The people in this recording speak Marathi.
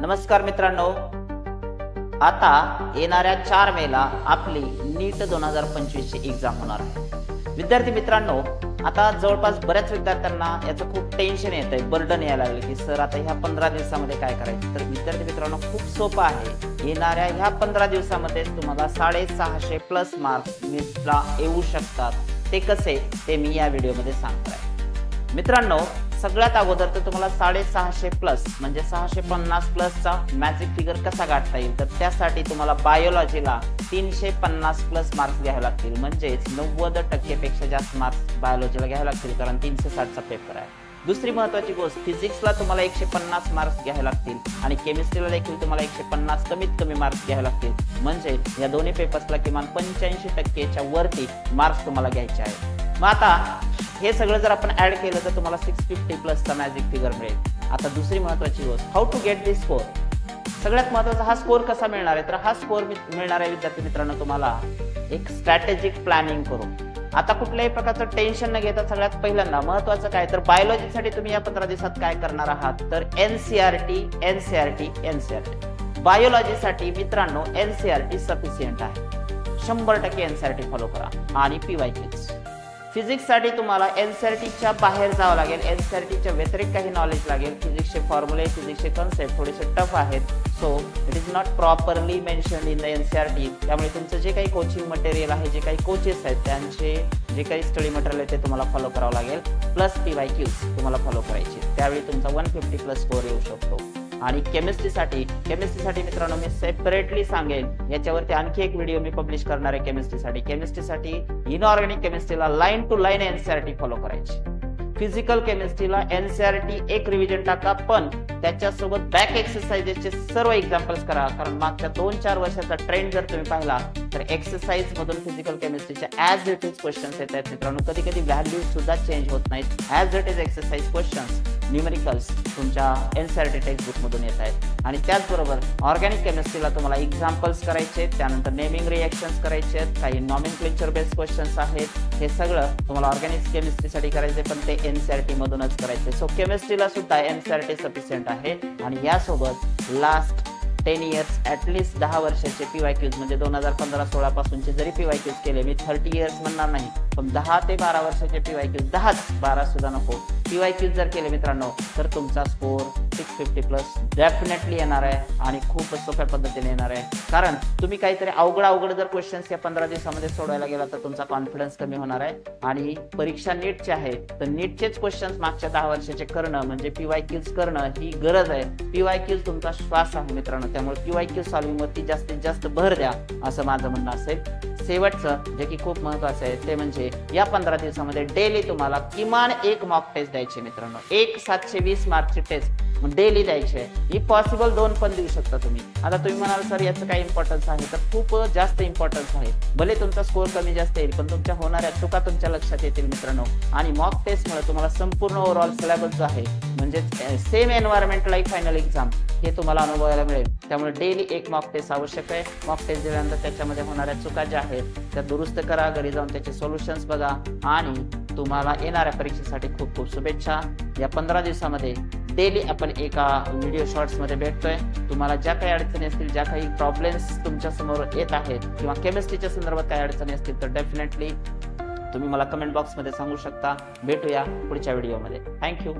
नमस्कार मित्रांनो, आता येणाऱ्या 4 मेला आपली नीट 2025 ची एक्झाम होणार आहे। विद्यार्थी मित्रांनो, आता जवळपास बऱ्याच विद्यार्थ्यांना याचं खूप टेन्शन येत आहे, बर्डन यायला लागले की सर आता ह्या 15 दिवसामध्ये काय करायचं। तर विद्यार्थी मित्रांनो, खूप सोपं आहे। येणाऱ्या ह्या 15 दिवसामध्ये तुम्हाला 650 प्लस मार्क्स येऊ शकतात। ते कसे ते मी या व्हिडिओमध्ये सांगणार आहे। मित्रांनो, सगळ्यात अगोदर तर तुम्हाला 650 प्लस म्हणजे 650 प्लसचा मॅजिक फिगर कसा गाठता येईल, तर त्यासाठी तुम्हाला बायोलॉजीला 350 प्लस मार्क्स घ्यावे लागतील, म्हणजे 90% पेक्षा जास्त मार्क्स बायोलॉजीला घ्यावे लागतील, कारण 360चा पेपर आहे। दुसरी महत्त्वाची गोष्ट, फिजिक्सला तुम्हाला 150 मार्क्स घ्यावे लागतील आणि केमिस्ट्रीला देखील तुम्हाला 150 कमीत कमी मार्क्स घ्यावे लागतील, म्हणजे या दोन्ही पेपर्सला किमान 85%च्या वरती मार्क्स तुम्हाला घ्यायचे आहेत। मग आता हे सगळं जर आपण ऍड केलं तर तुम्हाला 650 प्लसचा मॅजिक फिगर मिळेल। आता दुसरी महत्त्वाची गोष्ट, how to get this score. सगळ्यात महत्त्वाचा हा स्कोर कसा मिळणार आहे, तर हा स्कोर मिळणार आहे विद्यार्थी मित्रांनो तुम्हाला एक स्ट्रॅटेजिक प्लॅनिंग करून। आता कुठल्याही प्रकारचं टेन्शन न घेता सगळ्यात पहिल्यांदा महत्त्वाचं काय, तर बायोलॉजीसाठी तुम्ही या 15 दिवसात काय करणार आहात, तर एनसीईआरटी बायोलॉजीसाठी मित्रांनो एनसीईआरटी सफिशियंट आहे। 100% एनसीईआरटी फॉलो करा आणि पीवायक्यूज। फिजिक्स साठी तुम्हाला एनसीईआरटीच्या बाहेर जावं लागेल, एनसीईआरटीच्या व्यतिरिक्त काही नॉलेज लागेल। फिजिक्सचे फॉर्म्युले, फिजिक्सचे कन्सेप्ट थोडेसे टफ आहेत, so it is not properly mentioned in the NCERT. त्यामुळे तुमचं जे काही कोचिंग मटेरियल आहे, जे काही कोचेस आहेत, त्यांचे जे काही स्टडी मटेरियल आहे ते तुम्हाला फॉलो करावं लागेल, प्लस पीवायक्यूज तुम्हाला फॉलो करायचे। त्यावेळी तुमचा 150 प्लस स्कोर येऊ शकतो। आणि केमिस्ट्रीसाठी मित्रांनो मी सेपरेटली सांगेन, याच्यावरती आणखी एक व्हिडिओ मी पब्लिश करणार आहे केमिस्ट्रीसाठी इनऑर्गॅनिक केमिस्ट्रीला line to line NCERT follow करायची। फिजिकल केमिस्ट्रीला एनसीईआरटी एक रिव्हिजन टाका, पण त्याच्यासोबत बॅक एक्सरसाइजेसचे सर्व एक्झाम्पल्स करा, कारण मागच्या 2-4 वर्षाचा ट्रेंड जर तुम्ही पाहिला तर एक्सरसाइज मधून फिजिकल केमिस्ट्रीच्या ॲज इट इज क्वेश्चन्स येत आहेत मित्रांनो। कधी कधी व्हॅल्यू सुद्धा चेंज होत नाहीत, as it is exercise questions numericals तुमच्या एनसीईआरटी टेक्स्टबुक मधून येत आहेत। आणि त्याचबरोबर ऑर्गॅनिक केमिस्ट्रीला तुम्हाला एक्झाम्पल्स करायचे, त्यानंतर नेमिंग रिएक्शन्स करायचे, काही नॉमेनक्लेचर बेस्ड क्वेश्चन्स आहेत। हे सगळं तुम्हाला ऑर्गॅनिक केमिस्ट्रीसाठी करायचे, पण ते एनसीईआरटी मधूनच करायचे। सो केमिस्ट्रीला सुद्धा एनसीईआरटी सफिशियंट आहे। आणि यासोबत लास्ट 10 इयर्स ॲटलिस्ट 10 वर्षाचे पीवायक्यूज म्हणजे 2015-16 पासूनचे जरी पीवायक्यूज केले, मी 30 इयर्स म्हणणार नाही, पण 10 ते 12 वर्षाचे पीवायक्यूज, 12 सुद्धा नको, पीवायक्यूज जर केले मित्रांनो तर तुमचा स्कोर 650 प्लस डेफिनेटली येणार आहे आणि खूप सोप्या पद्धतीने येणार आहे। कारण तुम्ही काहीतरी अवघड जर क्वेश्चन्स या 15 दिवसामध्ये सोडवायला गेला तर तुमचा कॉन्फिडन्स कमी होणार आहे। आणि परीक्षा नीटची आहे, तर नीटचेच क्वेश्चन्स मागच्या 10 वर्षाचे करणं म्हणजे पीवायक्यूज करणं ही गरज आहे। पीवायक्यूज तुमचा श्वास आहे मित्रांनो, त्यामुळे पीवायक्यूज सॉल्व्हिंग वरती जास्तीत जास्त भर द्या असं माझं म्हणणं असेल। शेवटचं जे की खूप महत्त्वाचं आहे ते म्हणजे या 15 दिवसामध्ये डेली तुम्हाला किमान एक मॉक टेस्ट द्यायची मित्रांनो, एक 720 मार्कची टेस्ट डेली द्यायची आहे। ही पॉसिबल 2 पण देऊ शकता तुम्ही। आता तुम्ही म्हणाल सर याचं काय इम्पॉर्टन्स आहे, तर खूप जास्त इम्पॉर्टन्स आहे। भले तुमचा स्कोर कमी जास्त येईल, पण तुमच्या होणाऱ्या चुका तुमच्या लक्षात येतील मित्रांनो। आणि मॉक टेस्टमुळे तुम्हाला संपूर्ण ओव्हरऑल सिलेबस जो आहे, म्हणजे same environment like final exam, हे तुम्हाला अनुभवायला मिळेल। त्यामुळे डेली एक मॉक टेस्ट आवश्यक आहे। मॉक टेस्ट दिल्यानंतर त्याच्यामध्ये होणाऱ्या चुका ज्या आहेत त्या दुरुस्त करा, घरी जाऊन त्याचे सोल्युशन्स बघा आणि तुम्हाला येणाऱ्या परीक्षेसाठी खूप खूप शुभेच्छा। या 15 दिवसामध्ये डेली आपण एका व्हिडिओ शॉर्ट्स मध्ये भेटतोय। तुम्हाला ज्या काही अडचणी असतील, ज्या काही प्रॉब्लेम्स तुमच्या समोर येत आहेत किंवा केमिस्ट्रीच्या संदर्भात काही अडचणी असतील, तर डेफिनेटली तुम्ही मला कमेंट बॉक्समध्ये सांगू शकता। भेटूया पुढच्या व्हिडिओमध्ये। थँक्यू।